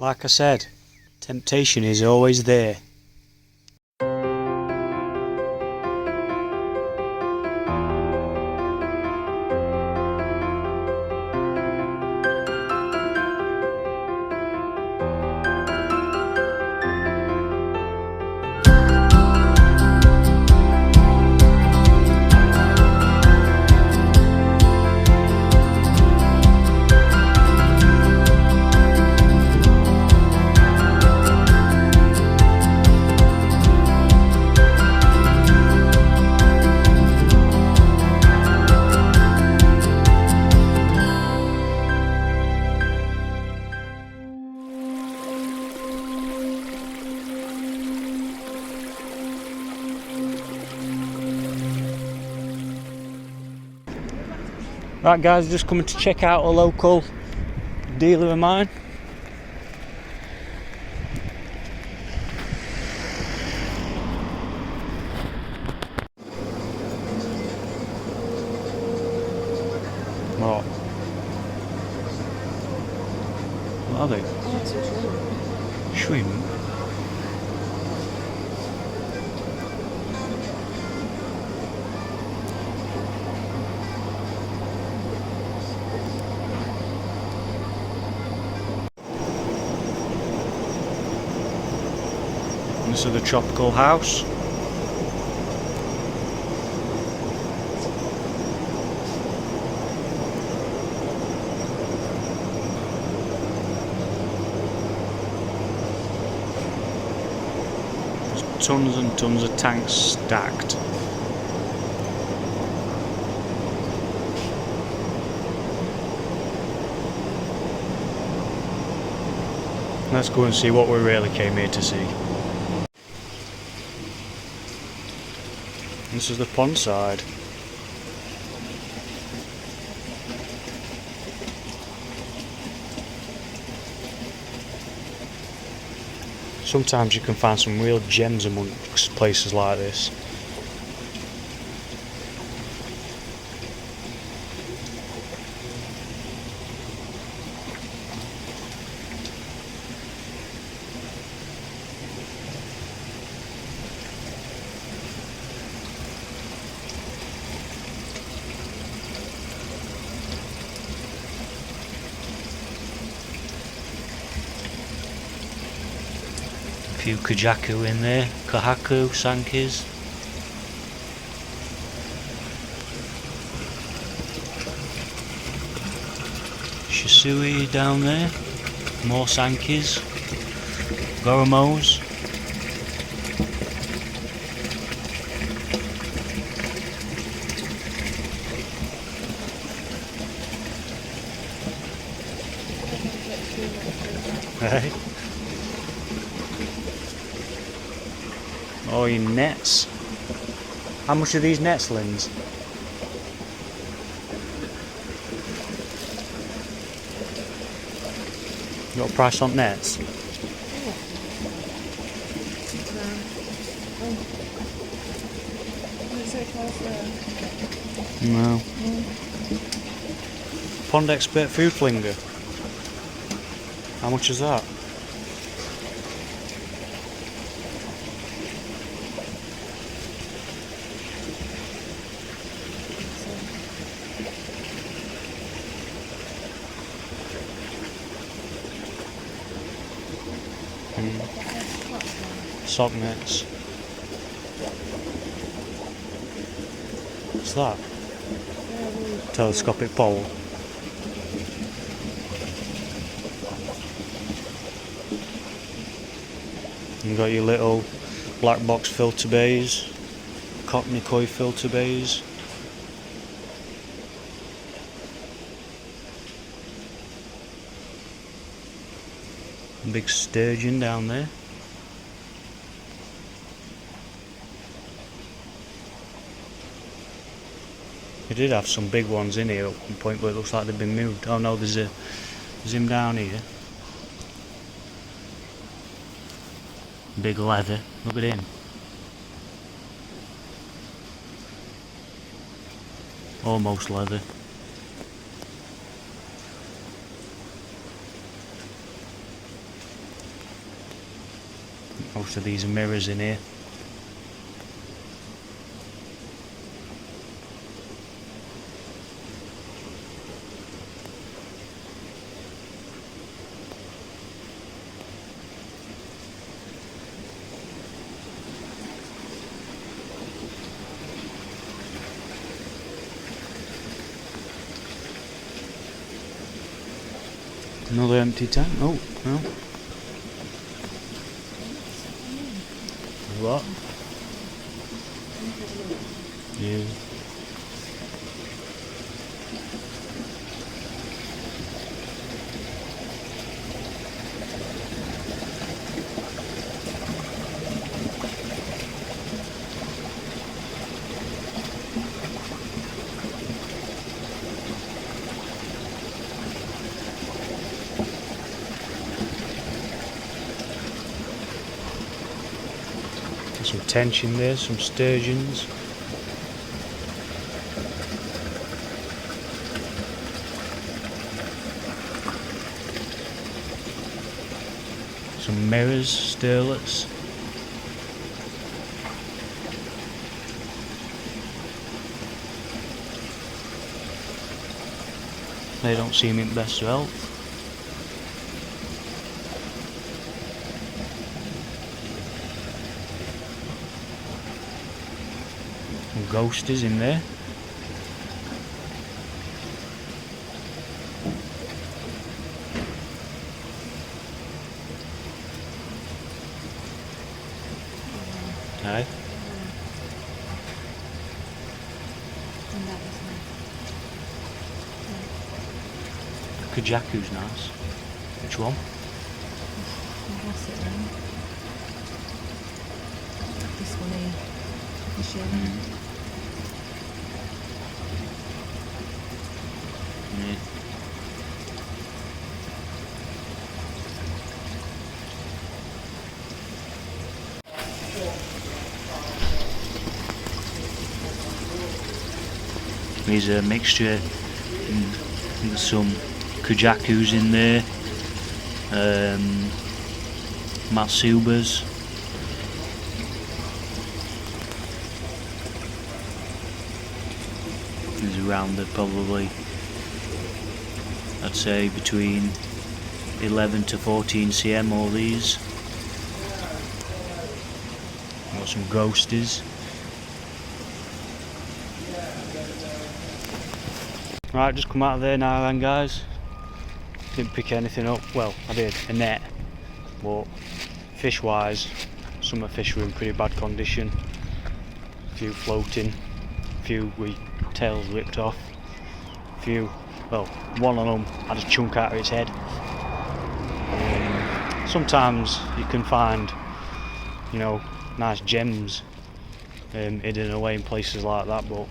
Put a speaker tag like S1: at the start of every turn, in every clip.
S1: Like I said, temptation is always there. Right guys, just coming to check out a local dealer of mine. What? What are they? Shrimp. This is the tropical house. There's tons and tons of tanks stacked. Let's go and see what we really came here to see. This is the pond side. Sometimes you can find some real gems amongst places like this. Few kajaku in there, kahaku, sankis. Shisui down there, more sankis, goromos. Hey. Oh, your nets. How much are these nets, Linz? You got a price on nets? No. Pond Expert Food Flinger. How much is that? Sock nets. What's that? Telescopic pole. You've got your little black box filter bays, cockney koi filter bays. Big sturgeon down there. We did have some big ones in here at one point, but it looks like they've been moved. Oh no, there's him down here. Big leather. Look at him. Almost leather. Most of these are mirrors in here. Another empty tank. Oh, no. What? Yeah. Some tension there, some sturgeons. Some mirrors, sterlets. They don't seem in best health. Ghosties in there. Aye. Kajaku's nice. Which one?
S2: This one here. This year.
S1: There's a mixture, there's some Kujakus in there, Matsubas. There's around the probably, I'd say between 11 to 14 cm all these. Got some ghosties. Right, just come out of there now then guys. Didn't pick anything up. Well, I did, a net. But fish wise, some of the fish were in pretty bad condition. A few floating, a few with tails ripped off. A few, well, one of them had a chunk out of its head. Sometimes you can find, you know, nice gems hidden away in places like that, but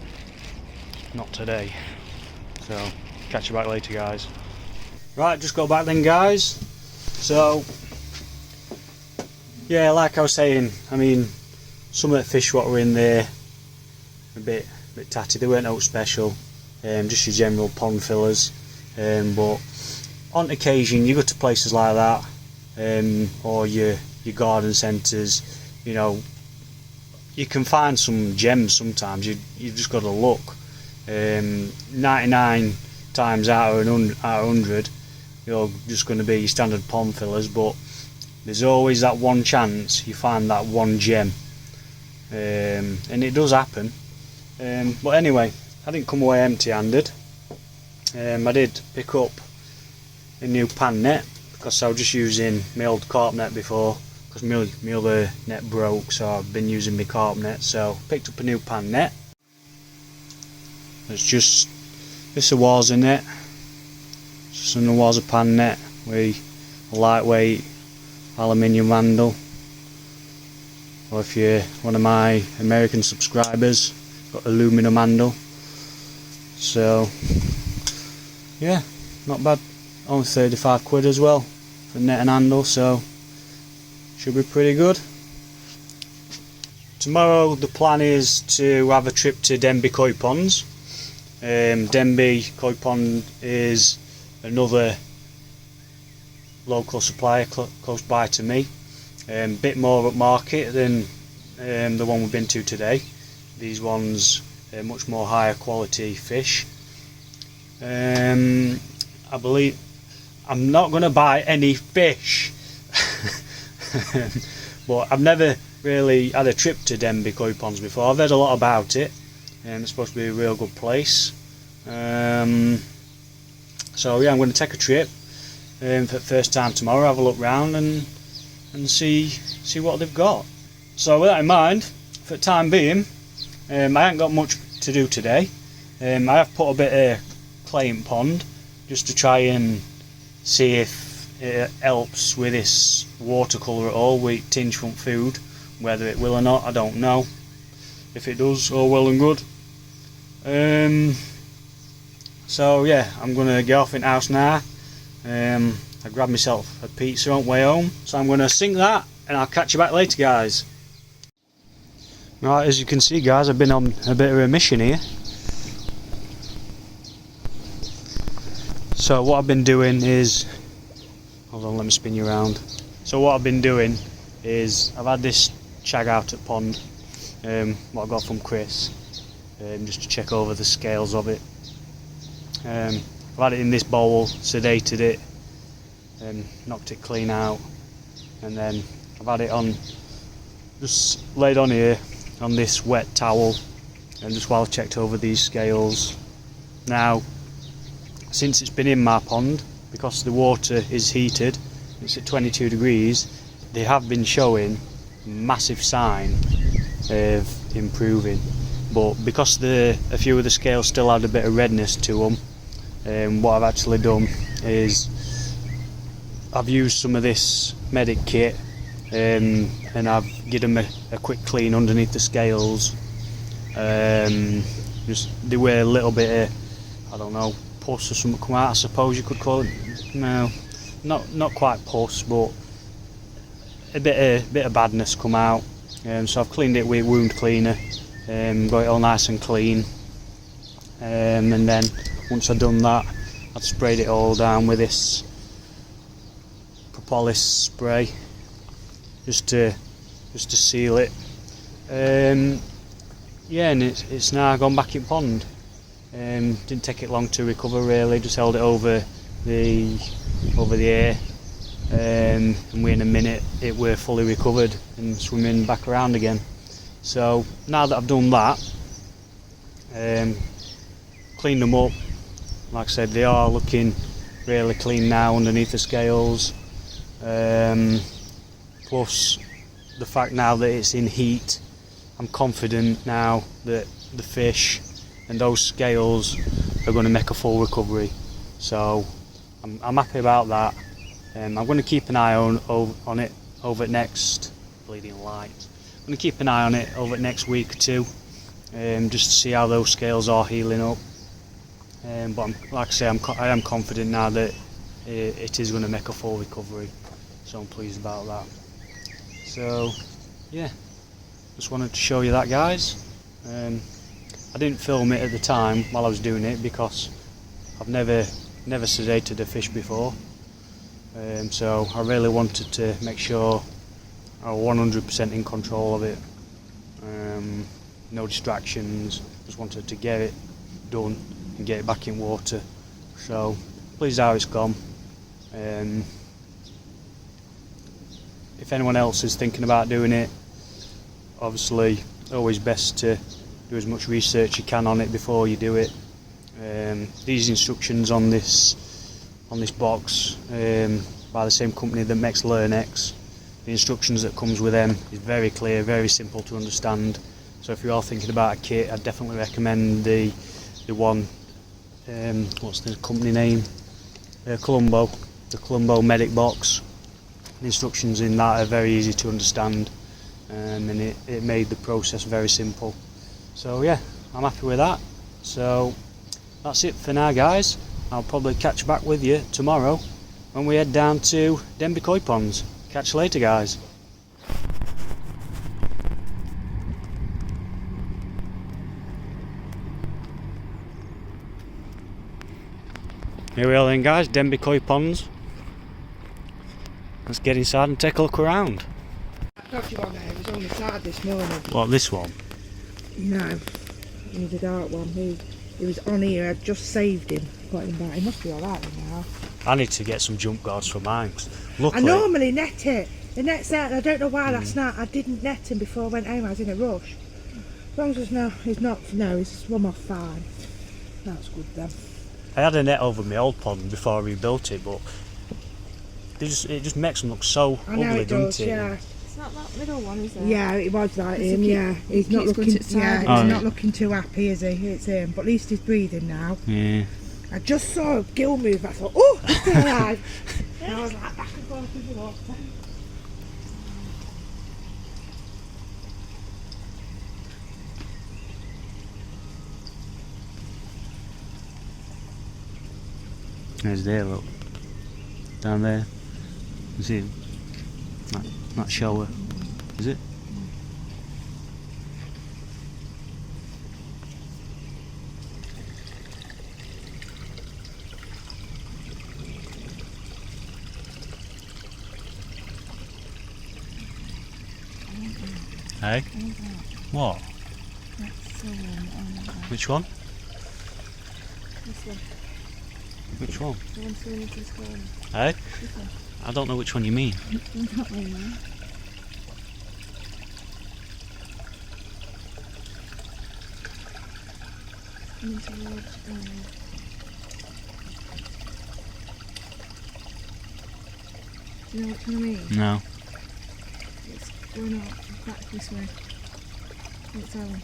S1: not today. So, catch you back later guys. Right, just go back then guys. So, yeah, like I was saying, I mean, some of the fish what were in there, a bit tatty, they weren't out special, just your general pond fillers, but on occasion you go to places like that, or your garden centres, you know, you can find some gems sometimes, you've just got to look. 99 times out of 100 you're just going to be your standard pond fillers, but there's always that one chance you find that one gem, and it does happen. But anyway, I didn't come away empty handed. I did pick up a new pan net because I was just using my old carp net before, because my other net broke, so I've been using my carp net. So picked up a new pan net. It's just a water net, just a water pan net with a lightweight aluminium handle. Or if you're one of my American subscribers, got aluminum handle. So yeah, not bad. Only 35 quid as well for net and handle, so should be pretty good. Tomorrow the plan is to have a trip to Denby Koi Ponds. Denby Koi Pond is another local supplier close by to me. Bit more upmarket than the one we've been to today. These ones are much more higher quality fish. I believe I'm not going to buy any fish, but I've never really had a trip to Denby Koi Ponds before. I've heard a lot about it, and it's supposed to be a real good place. So yeah, I'm going to take a trip for the first time tomorrow, have a look round and see what they've got. So with that in mind, for the time being, I haven't got much to do today. I have put a bit of clay in pond just to try and see if it helps with this watercolour at all, with tinge from food. Whether it will or not, I don't know. If it does, all well and good. So yeah, I'm going to get off in the house now. I grabbed myself a pizza on the way home, so I'm going to sink that and I'll catch you back later, guys. Right, as you can see, guys, I've been on a bit of a mission here. So what I've been doing is, hold on, let me spin you around. So what I've been doing is I've had this shag out at pond, what I got from Chris, just to check over the scales of it. I've had it in this bowl, sedated it, knocked it clean out, and then I've had it on, just laid on here on this wet towel, and just while I checked over these scales. Now, since it's been in my pond, because the water is heated, it's at 22 degrees, they have been showing massive sign of improving, but because a few of the scales still had a bit of redness to them, what I've actually done is I've used some of this medic kit, and I've given them a quick clean underneath the scales. Just they were a little bit of, I don't know, pus or something come out, I suppose you could call it. No, not quite pus, but a bit of badness come out. So I've cleaned it with wound cleaner, got it all nice and clean, and then once I'd done that, I'd sprayed it all down with this propolis spray just to seal it. Yeah, and it's now gone back in pond. Didn't take it long to recover really, just held it over the air, and within a minute it were fully recovered and swimming back around again. So now that I've done that, cleaned them up, like I said, they are looking really clean now underneath the scales. Plus the fact now that it's in heat, I'm confident now that the fish and those scales are going to make a full recovery. So I'm happy about that. I'm going to keep an eye on it over the next bleeding light. I'm going to keep an eye on it over the next week or two, just to see how those scales are healing up. But like I say, I am confident now that it is going to make a full recovery. So I'm pleased about that. So yeah, just wanted to show you that, guys. I didn't film it at the time while I was doing it because I've never sedated a fish before. So I really wanted to make sure I was 100% in control of it. No distractions, just wanted to get it done and get it back in water. So pleased how it's gone. If anyone else is thinking about doing it, obviously always best to do as much research you can on it before you do it. These instructions on this box, by the same company that makes LearnX, the instructions that comes with them is very clear, very simple to understand. So if you are thinking about a kit, I'd definitely recommend the one, what's the company name? Colombo, the Colombo Medic box. The instructions in that are very easy to understand, and it made the process very simple. So yeah, I'm happy with that. So that's it for now, guys. I'll probably catch back with you tomorrow when we head down to Denby Koi Ponds. Catch you later, guys. Here we are then, guys, Denby Koi Ponds. Let's get inside and take a look around.
S3: Not too long ago, it was only started this morning.
S1: What, this one?
S3: No, he was a dark one. He was on here, I'd just saved him, got him back. He must be alright now.
S1: I need to get some jump guards for mine. 'Cause
S3: I
S1: luckily,
S3: normally net it. The net's there, and I don't know why last night I didn't net him before I went home. I was in a rush. As long as no, he's not, no, he's swum off fine. That's good then.
S1: I had a net over my old pond before I rebuilt it, but it just makes them look so
S3: I know
S1: ugly,
S3: it does,
S1: doesn't it?
S3: yeah.
S2: It's not that middle one, is it?
S3: Yeah, it was like him,
S2: keep-
S3: yeah. He's not
S2: keeps going
S3: looking,
S2: to the
S3: yeah,
S2: side.
S3: he's
S1: Oh,
S3: not
S1: yeah.
S3: looking too happy, is he? It's him. But at least he's breathing now.
S1: Yeah.
S3: I just saw a gill move, I thought, oh, he's still alive. And I was like, back and forth with the water.
S1: There's there, look. Down there. You see him? That shower. Is it? Hey? What?
S2: That's so
S1: Which one?
S2: This one.
S1: Which one?
S2: The one swimming into the square.
S1: Hey?
S2: This one.
S1: I don't know which one you mean.
S2: That one there. Coming towards, do you know which one I mean?
S1: No.
S2: It's going up back this way. It's that one.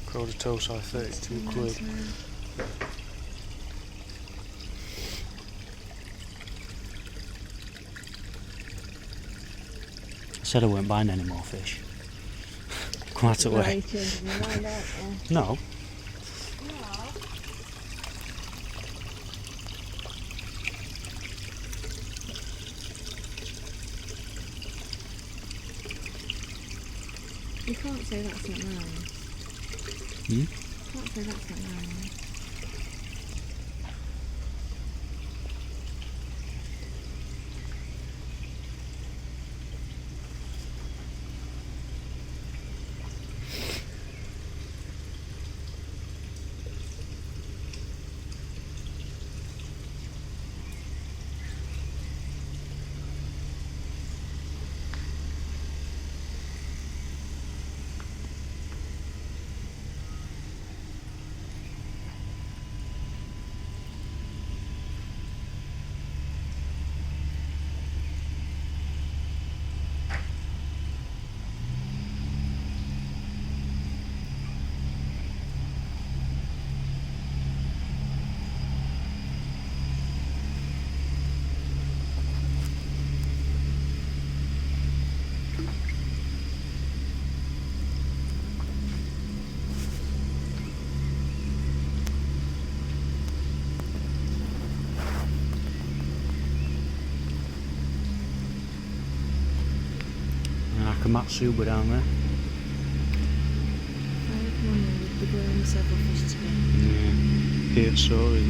S1: Prototosa, 32 quid. I said I weren't buying any more fish. Come out away.
S2: You're changing your mind, aren't you?
S1: No.
S2: You can't say that's not mine.
S1: Hmm?
S2: You can't say that's not mine.
S1: Nakamatsuba down there.
S2: I reckon one day we'd be growing several fish together.
S1: Yeah. Here, sorry.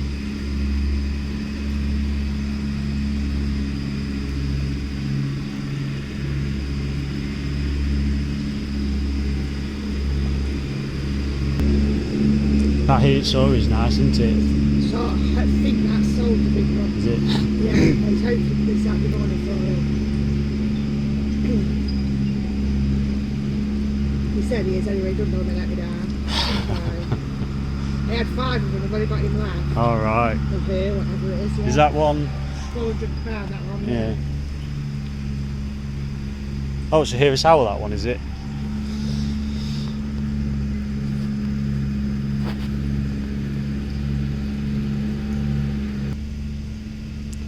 S1: That here, sorry, is nice, isn't it?
S3: So I think that's sold the big one.
S1: Is it?
S3: Yeah, I was hoping this Saturday morning for him. He said he is anyway, don't know when they let me down. Fine. They had 5 of them, I've only got him left.
S1: Alright.
S3: Of here, whatever it is. Yeah.
S1: Is that one?
S3: £400, that one.
S1: Yeah. Oh, it's a Hirasawa, that one, is it?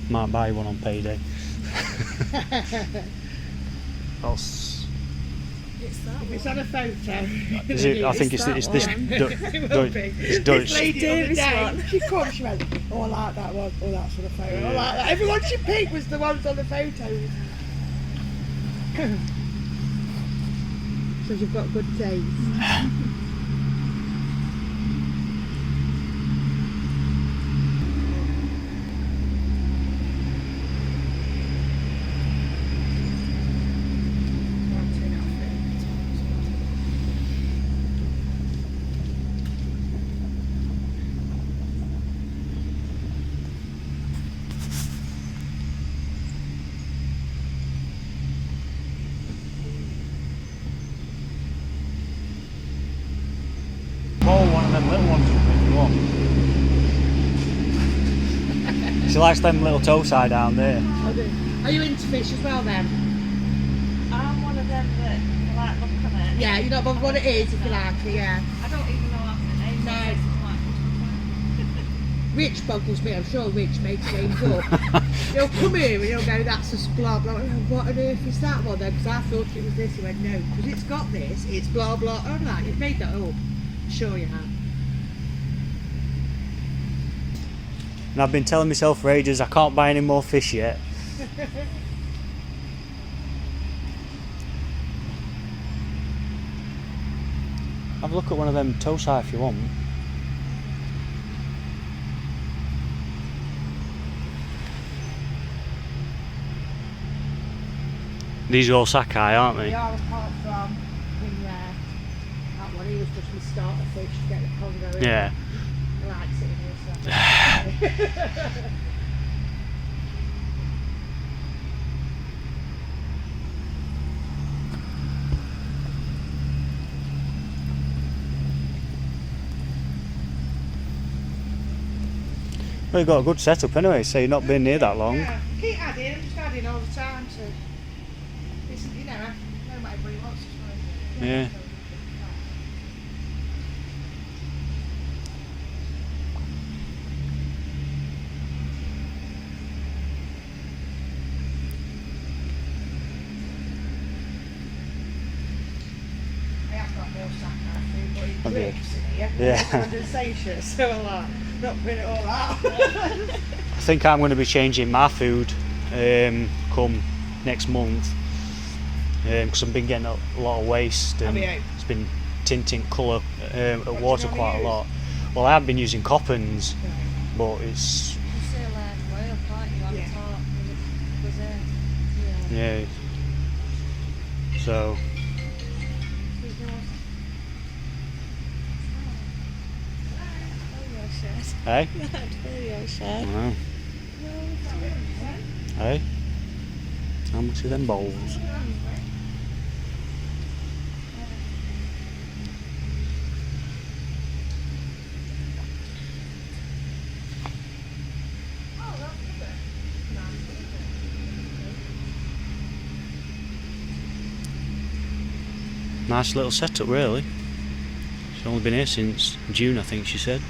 S1: Might buy one on payday.
S2: It's that
S3: If it's
S2: one.
S3: on a photo.
S1: Is it? I think it's
S2: that
S1: this.
S2: one.
S3: It will be.
S1: It's
S3: This
S1: Dutch.
S3: lady the other
S2: Davis
S3: day,
S2: one.
S3: she come, she went, oh I like that one, oh that's for the photo, I like that. Everyone she picked was the ones on the photos. Says you've got good taste.
S1: One of them little ones if you want. She likes them little toe side down there.
S3: Are you into fish as well then?
S2: I'm one of them that like look at it.
S3: Yeah, you know what it is if you like it, yeah.
S2: I don't even know half the names.
S3: No. Rich boggles me, I'm sure Rich makes names up. He'll come here and he'll go, that's a blah blah. What on earth is that one then? Because I thought it was this. He went, no, because it's got this, it's blah blah. I'm like, you've made that up. Sure you have.
S1: And I've been telling myself for ages I can't buy any more fish yet. Have a look at one of them toe side if you want. These are all Sakai, aren't they?
S3: They are, apart from him there. That one, he was just my starter fish to get the Congo in.
S1: Yeah.
S3: I like sitting here, so.
S1: Well, you've got a good setup anyway, so you've not been near that long.
S3: Yeah, keep adding, I'm just adding all the time to. It's, you know, no matter what he wants to try.
S1: Yeah.
S3: I have got more Sakai food, but he
S1: Have you?
S3: drips in here.
S1: Yeah.
S3: Condensation, so I'm like, not putting it all out.
S1: I think I'm going to be changing my food come next month because I've been getting a lot of waste and
S3: Have you?
S1: it's been tinting colour at
S3: What do
S1: water
S3: you
S1: quite a
S3: use?
S1: lot. Well, I have been using Coppens, but it's
S2: You still oil, can't you, on
S3: Yeah.
S2: the top? Was it? Yeah.
S1: yeah. So hey, I know. Hey, how much are them bowls? Nice little setup, really. She's only been here since June, I think she said.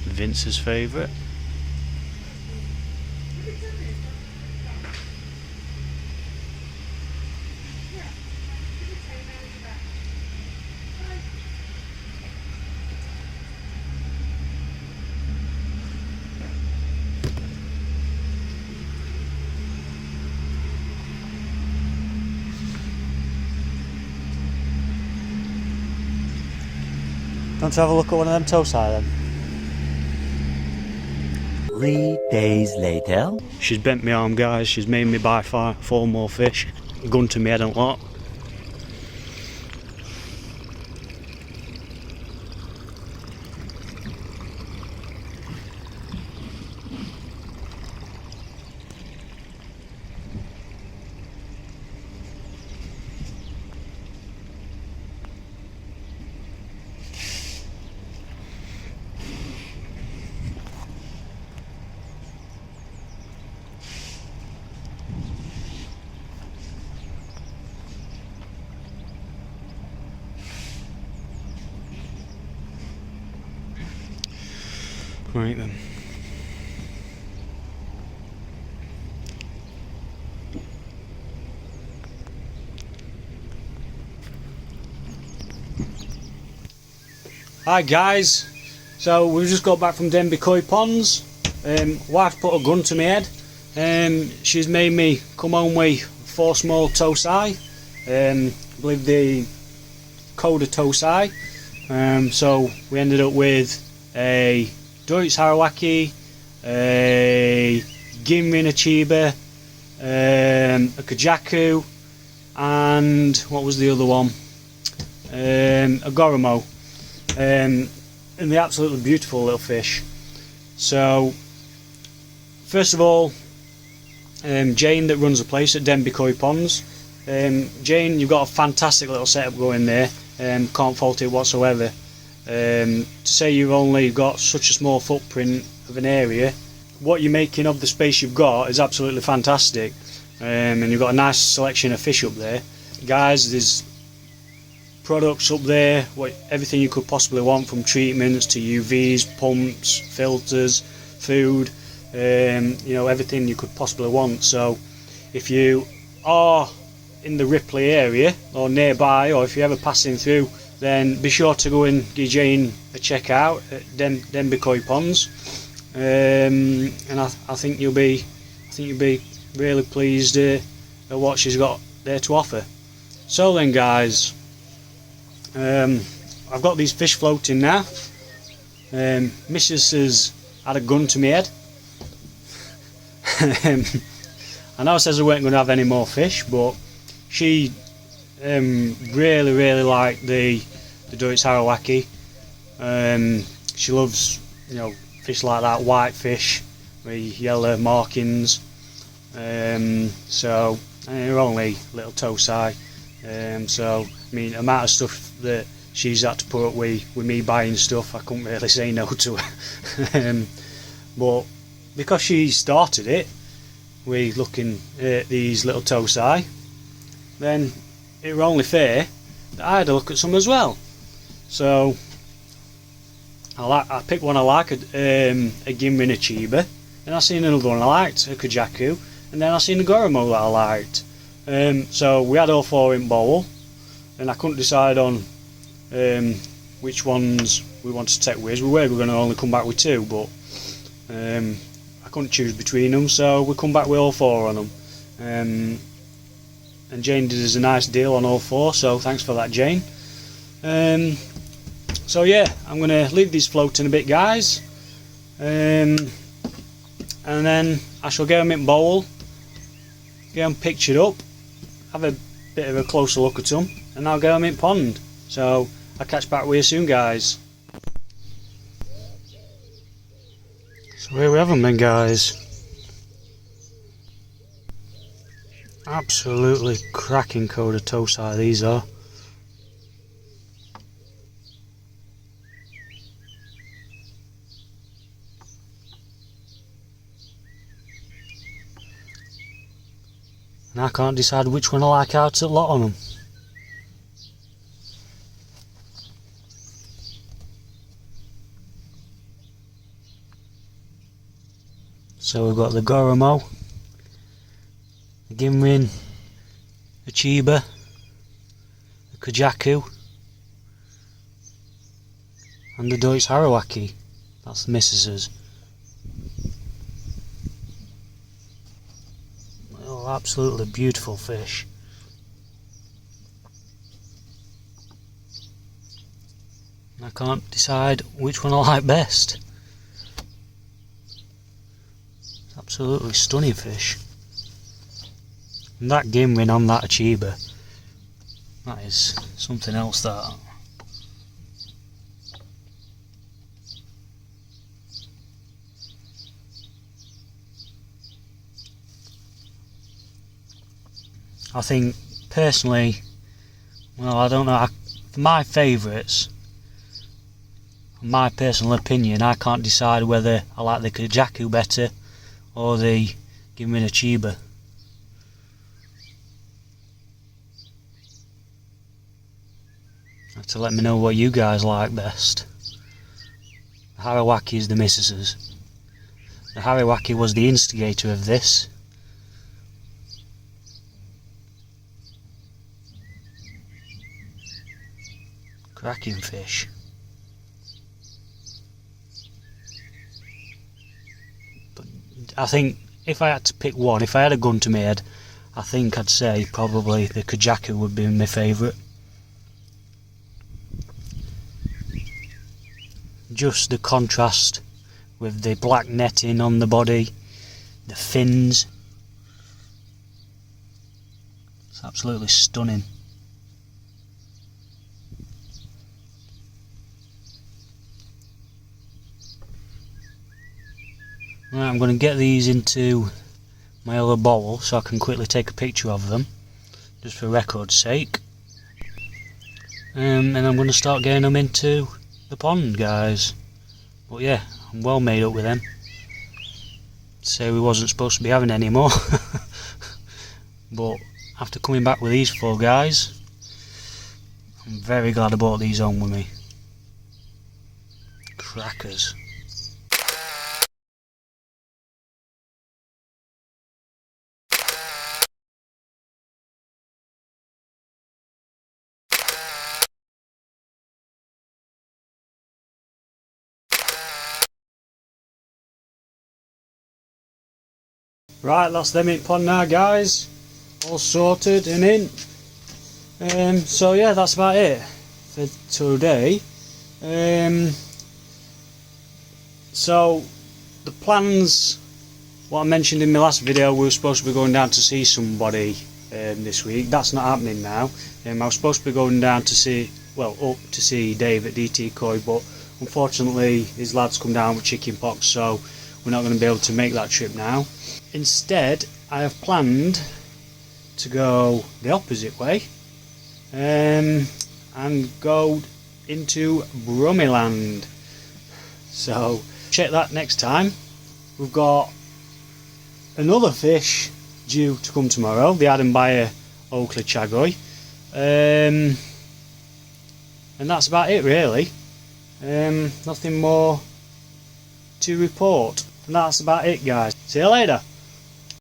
S1: Vince's favourite. Want to have a look at one of them toe side then?
S4: 3 days later.
S1: She's bent my arm, guys. She's made me buy 4 more fish. Gun to me head and lot. Right then. Hi guys, so we've just got back from Denby Koi Ponds. Wife put a gun to my head. She's made me come home with 4 small tosi. I believe the Coda tosi. So we ended up with a Deutsch Harawaki, a Ginrin Achiba, a Kajaku, and what was the other one? A Goromo. And they're absolutely beautiful little fish. So first of all, Jane that runs the place at Denby Koi Ponds. Jane, you've got a fantastic little setup going there. Can't fault it whatsoever. To say you've only got such a small footprint of an area, what you're making of the space you've got is absolutely fantastic. And you've got a nice selection of fish up there. Guys, there's products up there, everything you could possibly want, from treatments to UVs, pumps, filters, food, you know, everything you could possibly want. So if you are in the Ripley area or nearby, or if you're ever passing through, then be sure to go and give Jane a check out at Denby Koi Ponds, and I think you'll be really pleased at what she's got there to offer. So then guys, I've got these fish floating now. Mrs. has had a gun to my head. I know I says I weren't going to have any more fish, but she really liked the Deutsch Harawaki. She loves, you know, fish like that, white fish with yellow markings. So, and they're only little tosi. So I mean, the amount of stuff that she's had to put up with me buying stuff, I couldn't really say no to her. But because she started it, we looking at these little tosi, then it were only fair that I had a look at some as well. So I picked one I like, a Ginrin Achiba, and I seen another one I liked, a Kajaku, and then I seen a Goromo that I liked. So we had all 4 in bowl, and I couldn't decide on which ones we wanted to take with. We were going to only come back with 2, but I couldn't choose between them, so we come back with all 4 on them. And Jane did us a nice deal on all 4, so thanks for that, Jane. So yeah, I'm going to leave these floating a bit, guys, and then I shall get them in bowl, get them pictured up, have a bit of a closer look at them, and I'll get them in pond. So I'll catch back with you soon, guys. So here we have them then, guys. Absolutely cracking Coda tosi these are. And I can't decide which one I like out of a lot on them. So we've got the Goromo, the Ginrin Achiba, the Kajaku, and the Deutsch Harawaki. That's the missus's. Oh, absolutely beautiful fish. I can't decide which one I like best. Absolutely stunning fish. And that Ginrin on that Achiba, that is something else, that. I think personally, well, I don't know, for my favourites, my personal opinion, I can't decide whether I like the Kajaku better or the Ginrin Achiba. You have to let me know what you guys like best. Harawaki is the missus's. The Harawaki was the instigator of this. Cracking fish. But I think if I had to pick one, if I had a gun to my head, I think I'd say probably the Kajaku would be my favourite. Just the contrast with the black netting on the body, the fins. It's absolutely stunning. Right, I'm going to get these into my other bowl so I can quickly take a picture of them, just for record's sake. And I'm going to start getting them into the pond, guys. But yeah, I'm well made up with them. Say we wasn't supposed to be having any more. But after coming back with these 4 guys, I'm very glad I brought these home with me. Crackers. Right, that's them in pond now, guys. All sorted and in. So yeah, that's about it for today. So the plans, what I mentioned in my last video, we were supposed to be going down to see somebody this week. That's not happening now. I was supposed to be going down to see, well, up to see Dave at DT Koi, but unfortunately his lads come down with chicken pox, so we're not going to be able to make that trip now. Instead, I have planned to go the opposite way and go into Brummyland. So check that next time. We've got another fish due to come tomorrow, the Denbigh Oakley Chagoi, and that's about it really. Nothing more to report, and that's about it, guys. See you later.